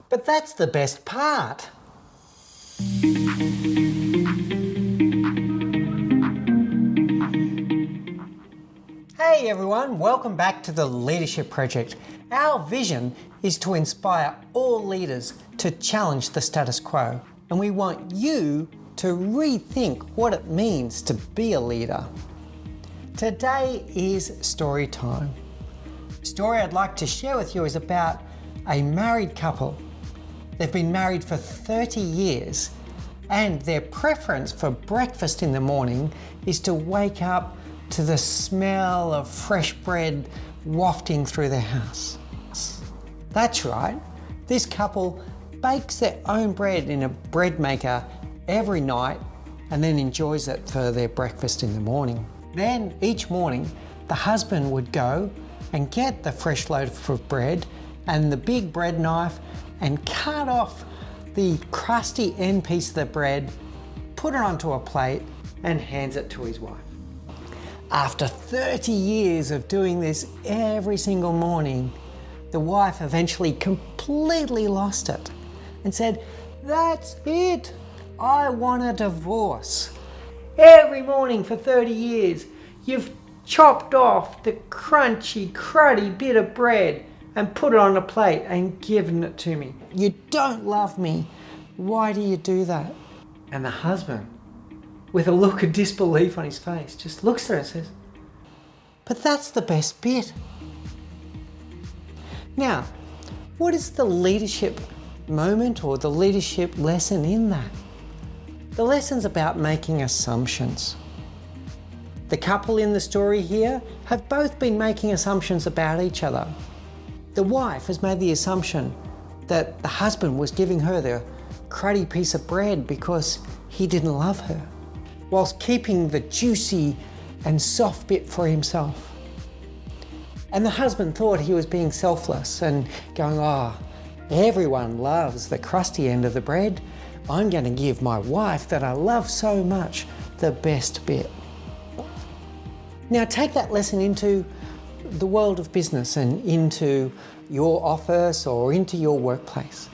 But that's the best part. Hey everyone, welcome back to the Leadership Project. Our vision is to inspire all leaders to challenge the status quo, and we want you to rethink what it means to be a leader. Today is story time. The story I'd like to share with you is about a married couple. They've been married for 30 years, and their preference for breakfast in the morning is to wake up to the smell of fresh bread wafting through their house. That's right, this couple bakes their own bread in a bread maker every night and then enjoys it for their breakfast in the morning. Then each morning, the husband would go and get the fresh loaf of bread and the big bread knife and cut off the crusty end piece of the bread, put it onto a plate and hands it to his wife. After 30 years of doing this every single morning, the wife eventually completely lost it and said, "That's it, I want a divorce. Every morning for 30 years, you've chopped off the crunchy, cruddy bit of bread and put it on a plate and given it to me. You don't love me. Why do you do that?" And the husband, with a look of disbelief on his face, just looks at her and says, "But that's the best bit." Now, what is the leadership moment or the leadership lesson in that? The lesson's about making assumptions. The couple in the story here have both been making assumptions about each other. The wife has made the assumption that the husband was giving her the cruddy piece of bread because he didn't love her, whilst keeping the juicy and soft bit for himself. And the husband thought he was being selfless and going, "Oh, everyone loves the crusty end of the bread. I'm going to give my wife that I love so much the best bit." Now take that lesson into the world of business and into your office or into your workplace,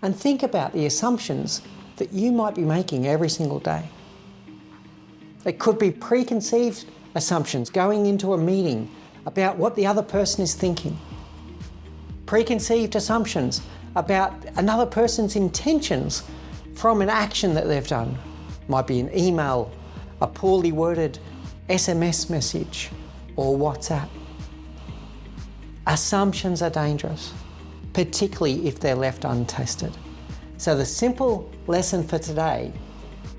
and think about the assumptions that you might be making every single day. It could be preconceived assumptions going into a meeting about what the other person is thinking. Preconceived assumptions about another person's intentions from an action that they've done. Might be an email, a poorly worded SMS message, or WhatsApp. Assumptions are dangerous, particularly if they're left untested. So the simple lesson for today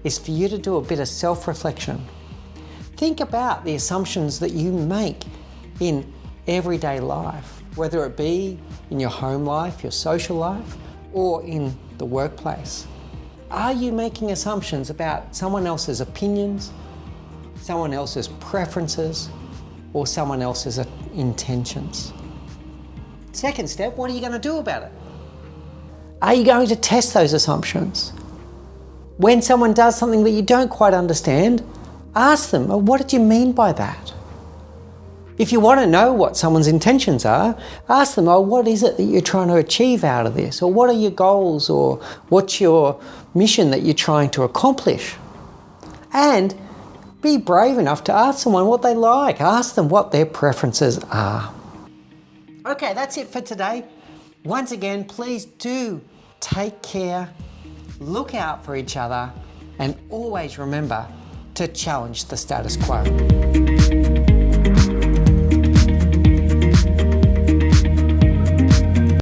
is for you to do a bit of self-reflection. Think about the assumptions that you make in everyday life, whether it be in your home life, your social life, or in the workplace. Are you making assumptions about someone else's opinions, someone else's preferences, or someone else's intentions? Second step, what are you going to do about it? Are you going to test those assumptions? When someone does something that you don't quite understand, ask them, "Oh, what did you mean by that?" If you want to know what someone's intentions are, ask them, "Oh, what is it that you're trying to achieve out of this?" Or what are your goals? Or what's your mission that you're trying to accomplish? And be brave enough to ask someone what they like. Ask them what their preferences are. Okay, that's it for today. Once again, please do take care, look out for each other, and always remember to challenge the status quo.